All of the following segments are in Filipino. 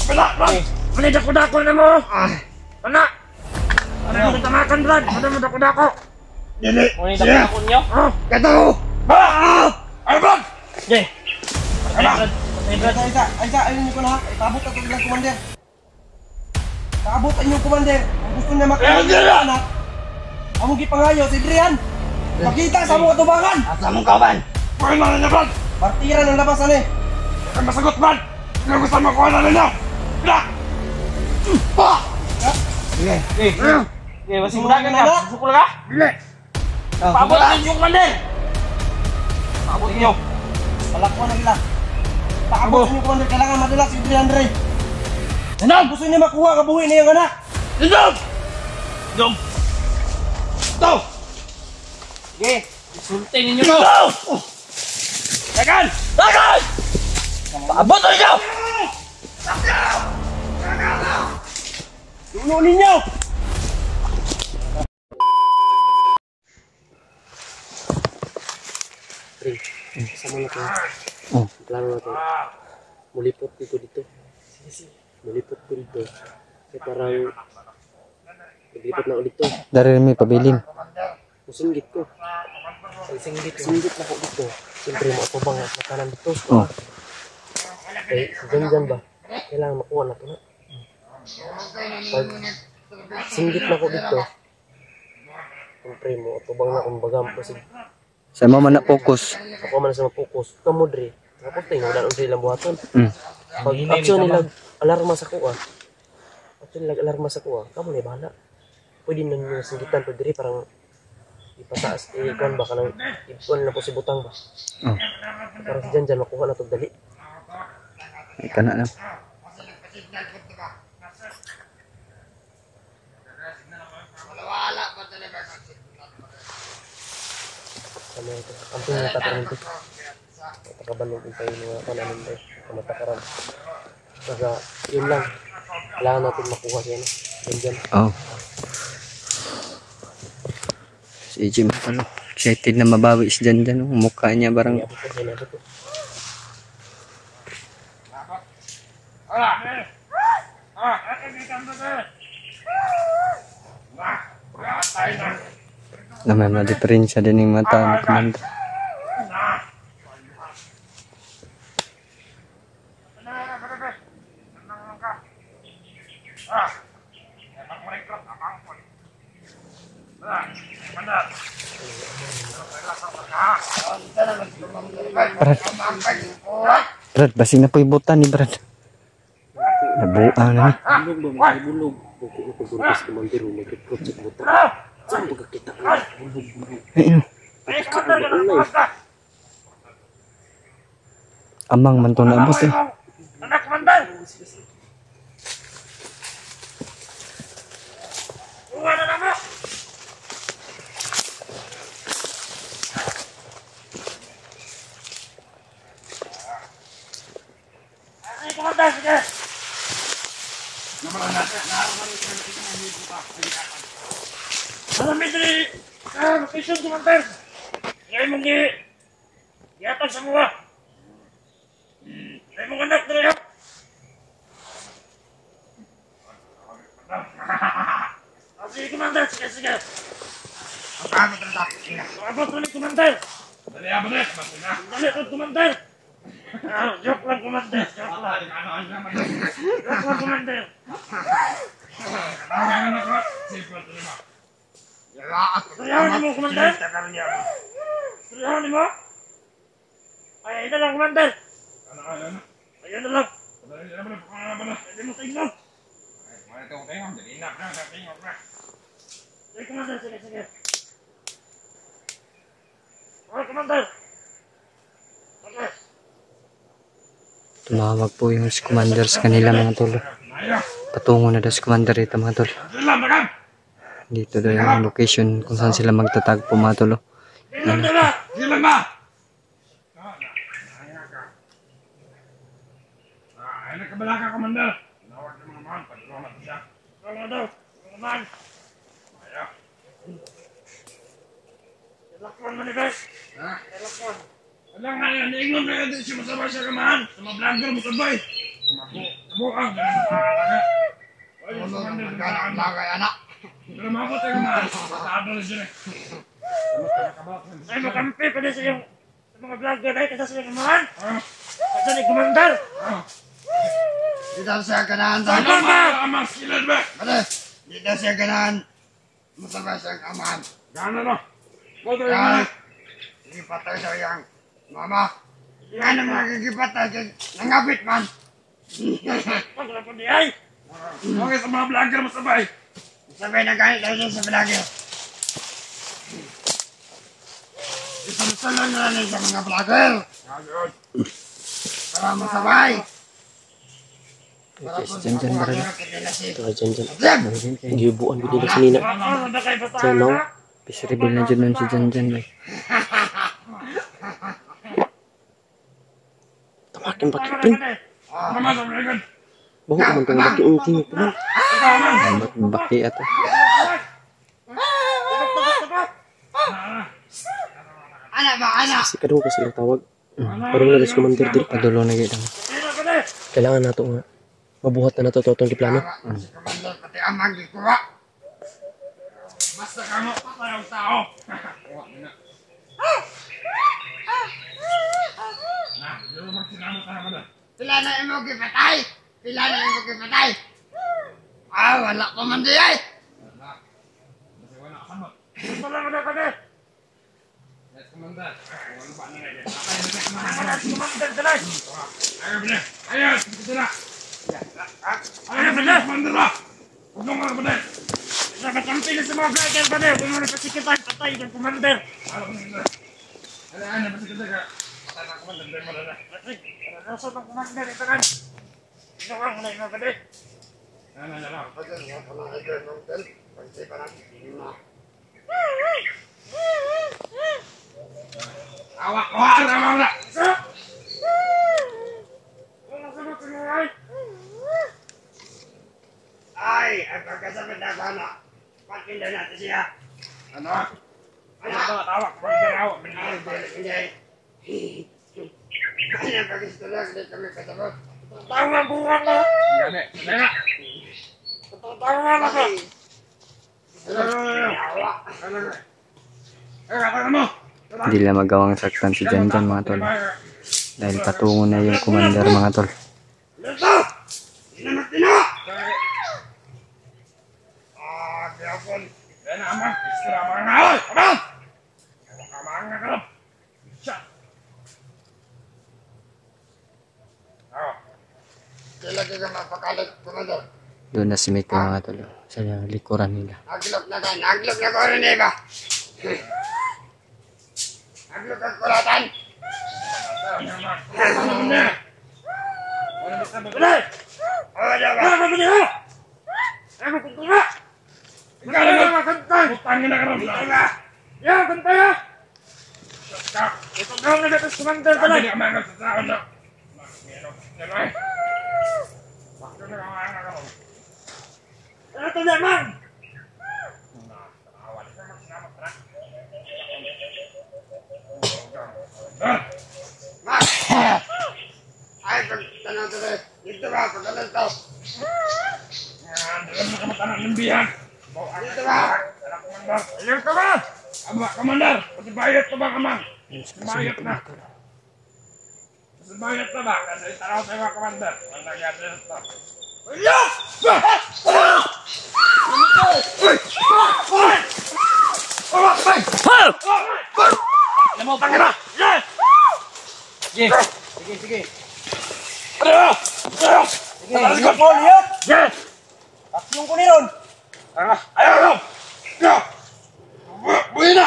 Wala, Brad! Manidako-dako na mo! Wala! Ano mo tamakan, Brad? Ano mo dako-dako? Dili! Manidako-dako niyo? Kato! Ay, Brad! Jay! Brad! Isa, ayun ko na. Itabot na ito lang, Commander. Tabot ang inyong Commander. Kung gusto niya makakalala ng anak, among gipangayo si Adrian. Pakita sa among katubangan. Asa mong kawan? Pwede na niya, Brad! Partiran ang labasan eh. Huwag kang masagot, Brad! Sino gusto makuha na ninyo? Bila! Sige! Jay, masigudagan ka? Sukul ka? Bili! Paabot ninyo, Commander! Paabot ninyo! Palakwan na nila. Paabot sa inyong Commander. Kailangan madala si Adrian Rey. Sinog! Gusto niya makuha kabuhi na yung anak. Sinog! Sinog! Ito! Sige! Isulti ninyo! Ito! Tagan! Tagan! Paabot na ninyo! Tulo ninyo! Pre, kasama na tayo. Plano natin. Mulipot dito. Mulipot ko dito. Kaya parang naglipot na ulit to. Dari may pabilin. Musinggit ko. Singgit na ko dito. Siyempre mo ako bang makanan dito. Eh, dyan ba? Kailangan makuha na ito na. Pag singgit na ko dito, siyempre mo ako bang na kung bagam. Kasi Sa mo man na focus. ako man sa mapokus. Kamu dre. Tapos tayo wala nang lang buhaton. Pag action nila alarma sa kuha. Action nila alarma sa kuha. Kamu na bahala. Pwede na nyo singgitan pwede rin parang ipataas. Ikuan ba ka nang ikuan na po si butang ba. Parang si dyan makuha na ito dali. Ay kana na. Ano ito? Ang pinata ka nito. Matakabalong din tayo mga kananin tayo. Kamatakaran. Saka yun lang. Kailangan natin makuha siya no. Dyan. Oh. Si Jim ano, excited na mabawi si Jan Jan. Mukha niya barang naman na diferensya din yung mata ng Commander. Brad, basing na po ibutan ni Brad. Nabuang na ni. Bulog ba? May bulog. Buko na pag-urupis ko man pero mag-project mo ta. Saan pagkakita ka? Bulog. Ayun. Amang man to naabot eh. Anak Commander! Uwa na naman! Ay, Commander, sige! Alam mo dili! Location, Commander! Ngayon mong yatag sa mga! Ngayon mong anak dili ha! Sige, Commander! Sige! Abot mo ni Commander! Dali, Commander! Joke lang, Commander! Joke lang, Commander! Suriyahan mo, Commander! Suriyahan mo? Ay, ito lang, Commander! Ayan na lang! Pwede mo tingnan! Sige, Commander, sige! Oh, Commander! Okay! Tumawag po yung si Commander sa kanila mga tol. Patungo na daw si Commander ito mga tol. Dito daw yung location kung saan sila magtatagpo mga tol. Silang ba? Ay, nakabala ka, Commander. Nawag ng mga mahal, pagkakas siya. Wala daw, mga mahal. Ayaw. Ilakwan mo ni Bes. Ha? Ilakwan. Alam nga yan, niingon na yan siya masabay siya kamahan. Sa mga vlogger mo sabay. Buang jangan anak. Pero mabot tayo na. Matado na dyan eh. Ay, makampi pa din sa mga vlogger ay kasi sa mga kasi ni Commander. Di daw siya ganahan sa Ano ba? Amas kilad ba? Mali, di daw siya ganahan. Masabay siyang amahan. Gana no? Boto Kaya, yung gipatay sa iyang mama. Yan ang mga gipatay kay nangapit man. Pagla po di ay. Okay sa mga vlogger masabay. Sabay na kahit daw siya sa vlogger. Isusulong na rin sa mga vlogger. Para masabay. Para Si Jan Jan barang. Ito Ito Jan Jan. Gibuan gid nila sinina. Ano na kayo So no, pisribil na jud nun si Jan Jan. Tamakin pakipin. Mama sa mga Bahu man tong baki unting ito man. Baki ato. Anak ba, anak? Si kadung kasi yung tawag. Parang na dis commander diri padulo na gid. Kailangan nato nga mabuhat na nato totong diplano. Komando pati amang gikuha. basta kamu patay ang tao. Nah, yung magsinamo ka naman doon. Pila na imo gipatay. Pila na imo gipatay. Ah, wala ko man di ay. Kasi wala ka mo. Gusto lang na kami. Yes, Commander. Wala ba na ngayon? Commander, dalay. Ayaw, bine. Ayaw, sila. Ayaw, bine. Commander ba? Huwag nung mga bine. Nakakampi na sa mga vlogger ba na? Kung ano pasikitan, patay ng Commander. Ano, pasikitan ka? Patay ng Commander, hindi mo na. Nasa ng Commander, ito kan. Ito ka, muna yung mga bine. Ano, Pagka nga pala ito ng tel. Pagka pa natin na. awak, awak, awak, awak. Ay, ang pagkasabit na sana. Patinda natin siya. Ano? Ano ba? Tawak, magdaraw. Hindi. Ano ang pagkasabit na kami kasabot? Tawa buwan mo. Gani, gani. Tawa na ka. Hindi lang magawang saktan si Jan Jan mga tol. Dahil patungo na yung commander mga tol. Lito! Sinamat din na! Ah, kaya po. Yan na amang. Isra mga ngayon. Amang! Amang nga kalap. Siya. Kailan ka mapakalit, Commander? Doon na si Mika mga tol. Sa likuran nila. Naglok na ka, naglok na ko rin iba. Naglok ang kuratan. Bilay! Wala ba? Ano ba niya? Ano kung nga? Ikaw na magkantay! Putangin na ka rin. Yan, kantay ha! Ito na nga natin Commander ka lang. Hindi ka mga nagsasaon na. Bakit na ka mga nagsasaon? Ito na man! Mak! Ay, pagtanong to rin. Dito ba, pagtanong to? Dalam na kamatanan ng bihan. Dito ba? Anak Commander. Ayun ka ba? Aba, Commander. Pasibayat ka ba, Kamang? Pasibayat na. Pasibayat na ba? Kasi itaraw tayo mga Commander. Ang nagyari ito. Ayun! Alam mo, pangina! Yes! Sige, sige, sige. Ano? Ano? Sige, yung Paul, yan! Yes! Aksyon ko niron! Ayaw! Ayaw! Buhay na!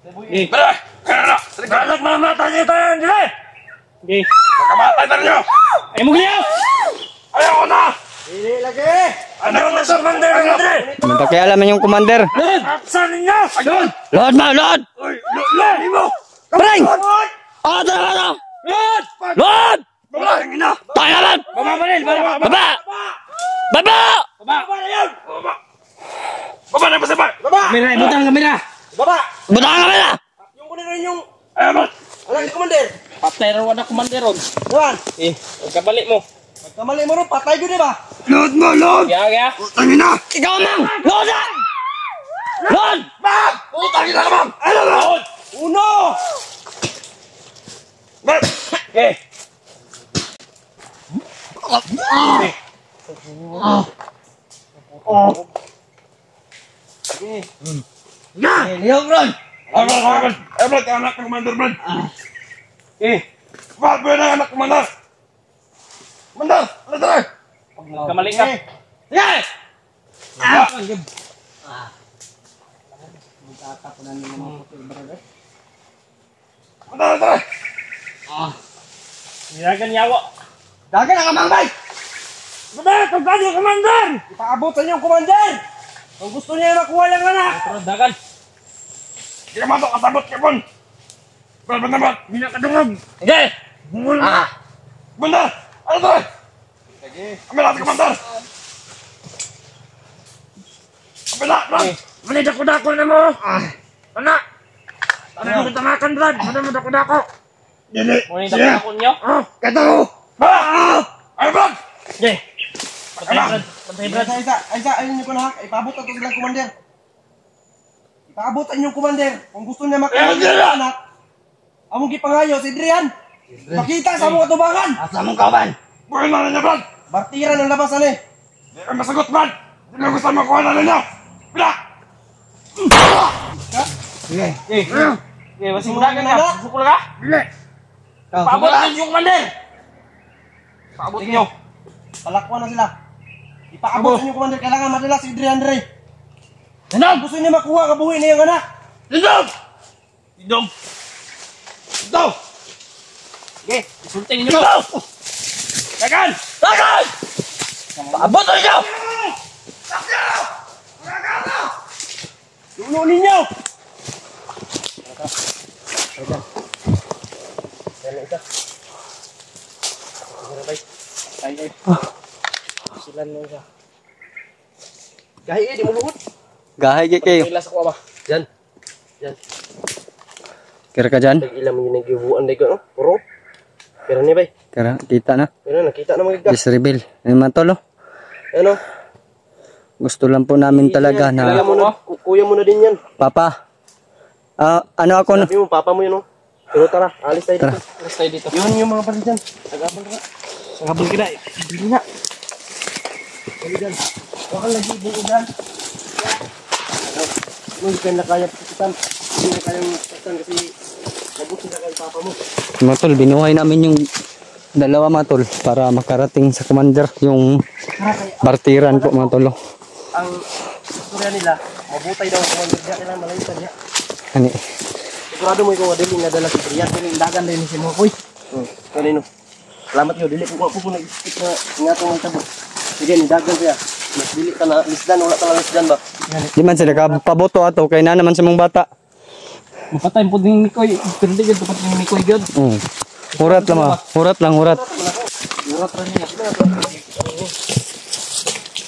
Sige, Bala! Kaya! Galag mga mata niyo tayo, Andre! sige. Makamatay na niyo! Ay mo ganyan! Ayaw ko na! Dili lagi! Ano na sa Commander, Andre? Ano pakialaman yung commander? Aksan ninyo! Ayun! Load mo! Load! Uy! Load! Imo! Bring! Ah, tara na! Load! Load! Baba! Ina! Tayo naman! Baba pa rin! Baba! Baba! Baba! Baba na yan! Baba! Baba na pasabay! Baba! Kamera! Ibutang ang kamera! Baba! Butangan kami na! Aksyon ko niron yung Ayaw mo! anak ni Commander! Patay rin wala kumanderon. Naman! Eh, pagkabalik mo. Kamali mo ron, patay ko di ba? Load mo, load! Kaya. Putangin na! Ikaw, Mang! Load na! Load! Bang! Putangin na ka, bang! Ano ba? Uno! Bang! Okay. Lihok ron! Brad, anak ng commander, Brad! Okay. Brad, buhay na anak commander! Commander! Ano tayo? Kamali ka. Sige! Commander, ano tayo? Nilagan yawa. Dagan ang kamangay! Commander! Tagdan yung commander! Ipaabot sa inyo, commander! Kung gusto niya makuha lang anak! Pero dagan. Hindi ka mato, kasabot ka, Bon! Brad, Brad! Hindi na kadungog. Sige! Commander! Ano tayo? Kami lahat, commander! Kami lahat, Brad! Mali dako-dako na mo. Anak! Ano mo tamakan, Brad? Ano mo dako-dako? Dili! Mali Sige! dako-dako niyo? Kata ko! Ay, Brad! Sige! Patay, Brad. Patay, Brad. Isa, ayun niyo ko na ha. Ipaabot na ito silang commander. Ipaabot ang inyong commander. Kung gusto niya makuha ng anak, among gipangayo si Adrian. Makita sa mga tubangan. Asa mong kaban? Buhay na niya, Brad! Bartiran ang labasan eh. Hindi ka masagot, Brad! Hindi mo gusto makuha na ninyo! Bila! Okay, masih muda kan ya? Pukul ka? Bili! Paabot ninyo yung commander! Paabot ninyo. Palakwan na sila. Ipaabot sa inyong commander. Kailangan madala si Adrian Dre. Dindog! Gusto niya makuha kabuhi na yung anak. Dindog! Dindog! Ito! Okay, isulting ninyo. Dagan! Dagan! Paabot ninyo! Lulo ninyo. Silan mo siya. Gahi di mo luhod. Gahay kayo. Ilas ako ba? Yan. Kira ka dyan? Ilam yung nagibuan day ko no. Puro. Pero ni bay. Kira, kita na. Pero nakita na mga Just reveal. Ano man tolo? ano? Gusto lang po namin talaga na Kuya mo na din yan. Papa. Ano ako na? Sabi mo papa mo yun no. Pero tara, alis tayo dito. Alis tayo dito. Yun yung mga palit dyan. Agabal ka. Sagabal kita. Bili na. Bili dyan. Wakal lagi bili dyan. Hindi ka na kaya pakitan. Hindi na kaya pakitan kasi nabuti na kay papa mo. Mga tol, binuhay namin yung dalawa mga tol para makarating sa commander yung bartiran po mga tolo. Ang istorya nila, mabutay daw ang commander diya. Kailangan malayo ka diya. Ani. Sigurado mo ikaw dili nga dala si Brian. Pero dagan din si mo. Uy. Kanino? Salamat yo dili ko po nag-skip na nga tong tabo. Sige ni dagan siya. Mas dili ka na lisdan wala ka lang lisdan ba? Di man sila kapaboto ato kay na naman sa mong bata. Mapatay po din ni Koy. Pero di ka tapat ni Koy God. Hurat lang ma. Hurat lang, hurat. Murat rin niya.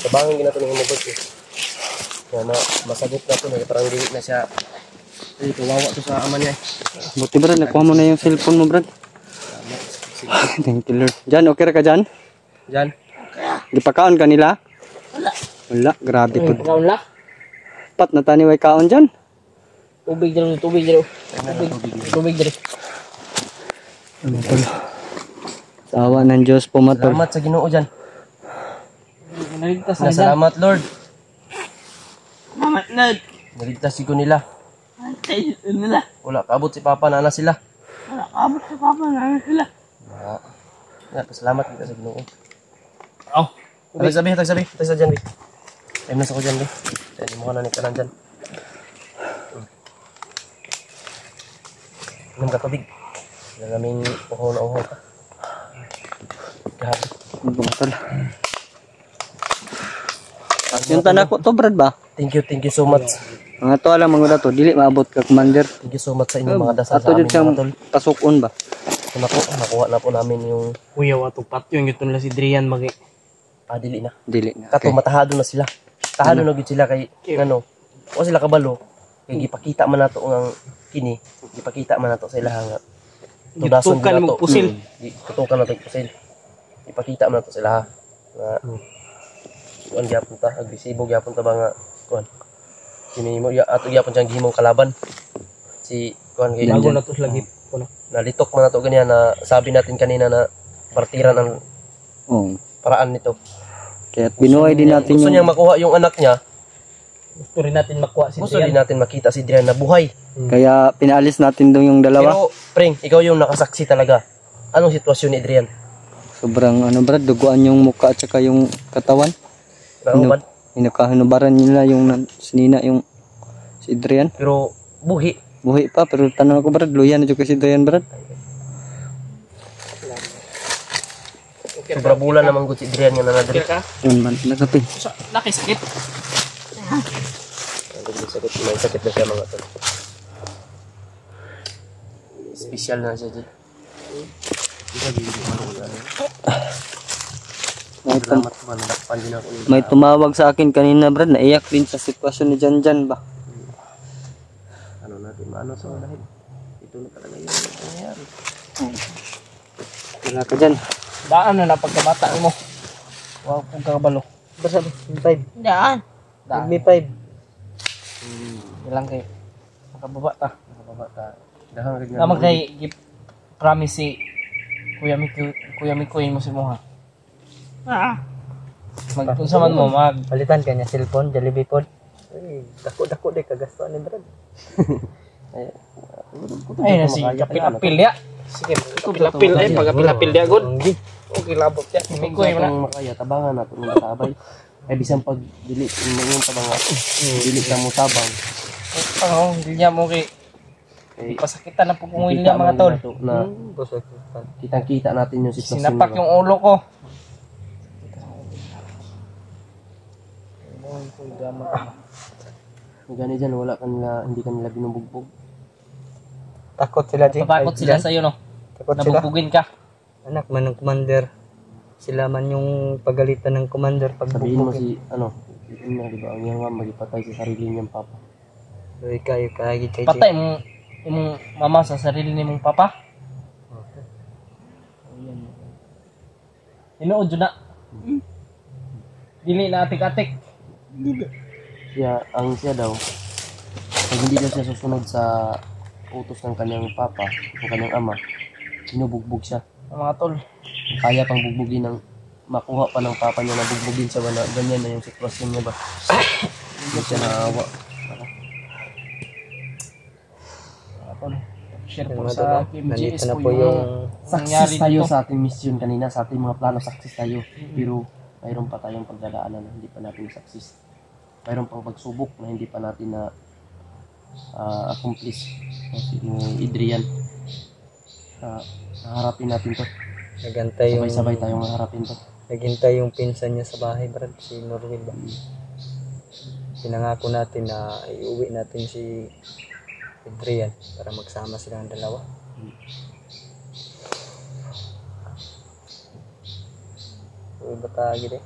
Sabangan ginato ng mabot eh. Kaya na masagot na to na parang dili na siya. Ay, kawawa to sa ama niya. Buti brad, nakuha mo na yung cellphone mo brad. Thank you Lord. Jan, okay ra ka dyan? Diyan. Gipakaon ka nila? Wala, grabe po. Kaon la. Pat na taniway kaon dyan. Tubig dito, tubig dito. Tubig dito. Ano tol? Sawa ng Diyos po matol. Salamat sa Ginoo diyan. Naligtas na dyan. Salamat Lord. Mama, Ned. Naligtas si nila. Antay nila. Wala kaabot si Papa na sila. Wala kabot sa papa na sila. Salamat kita sa Ginoo. Oh. Tagsabi. Tayo sa dyan, Vic. Time na sa ko dyan, Vic. Tayo mo ka na ni kanan dyan. Inom ka tubig. Wala namin uhaw na uhaw ka. Grabe. Ano tol? Yung tanak ko to brad ba? Thank you so much. Mga to alam mga to, dili maabot ka commander. Thank you so much sa inyong mga dasal sa Ato amin, dyan siyang mga tol. pasukon ba? So, nakuha na po namin yung Kuya, watong patyo. Yung ito nila si Drian magi. dili na. Dili na. Kato, matahado na sila. Tahado na gid sila kay, ano, o sila kabalo. Kay gipakita man nato ang kini. Gipakita man nato sa ilaha nga. Tudason Gitukan gid mo nato. pusil. Tutukan nato pusil. ipakita man to sila ha. Nga kuan gyapon ta, agresibo gyapon ta ba nga kuan. Kini mo ato gyapon siyang gihimong kalaban. Si kuan kay Bago na to lagi kuno. Nalitok man nato ganyan na sabi natin kanina na partiran ang Oo. paraan nito. Kaya binuhay din natin Gusto niya yung makuha yung anak niya. Gusto rin natin makuha si Gusto din natin makita si Adrian na buhay. kaya pinaalis natin doon yung dalawa. Pero, Pring, ikaw yung nakasaksi talaga. Anong sitwasyon ni Adrian? Sobrang brad, duguan yung mukha at saka yung katawan. Naumad? Inakahanubaran nila yung sinina yung si Adrian. Pero, buhi. Buhi pa, pero tanong ako brad, luyan na juga si Adrian brad. Sobra bulan naman gud si Adrian nga nanadri. Yun man, nagapin. Nakisakit. May sakit na siya mga tol. Special na siya dyan. Salamat ba, nadakpan din ako. May tumawag sa akin kanina brad, naiyak din sa sitwasyon ni Janjan ba. Ano natin, maano sa dahil. Ito na talaga yung nangyayari. Wala ka dyan. Daan na pagkabata mo. Wow, kung kakabalo. Basta, 5. Daan. May 5. Ilang kay makababa ta. Nakababa ta. Dahang rin Naman kay promise si Kuya Mikoy mo si mo ha. Kung sa man mo Palitan ka niya cellphone, Jollibee pod. Dako-dako de kagastuan ni brad. ay na si kapil-apil ya. Sige, kapil-apil ay pag-apil dia god. Okay labot ya. Mikoy mo na. Kung makaya, tabangan natin ng matabay. Ay bisan pag dili yung tabangan. Dili ka mo tabang. Pang hindi niya mo kay pasakitan na pupungwil niya mga tol. Na kitang-kita natin yung sitwasyon. Sinapak yung ulo ko. Gani dyan, wala kanila, hindi kanila binubugbog. Takot sila Jing. Tatakot sila sa iyo no. Takot sila. Nabugbugin ka. Anak man ng commander. Sila man yung pagalitan ng commander pag Sabihin mo si, yun nga, di ba, ang yung magipatay sa sarili niyang papa. kayo kahit kay Patay mo imong mama sa sarili nimong papa. Tinuod jud na. Dili na atik-atik. Siya daw, pag hindi daw siya susunod sa utos ng kanyang papa o kanyang ama, binubugbog siya. Ang mga tol. Kaya pang bugbugin ng makuha pa ng papa niya na bugbugin siya ba na ganyan na yung sitwasyon niya ba? Hindi siya naawa. Share po sa MGS na po yung Success nangyari tayo dito. sa ating mission kanina, sa ating mga plano, success tayo. Pero mayroon pa tayong pagdadaanan na hindi pa natin success. Mayroon pang pagsubok na hindi pa natin na accomplish. Si Adrian. Naharapin natin to. Nagantay yung Sabay-sabay tayong naharapin to. naghintay yung pinsan niya sa bahay brad, si Norwin ba. Pinangako natin na iuwi natin si Adrian para magsama silang dalawa. Uy, bata gini.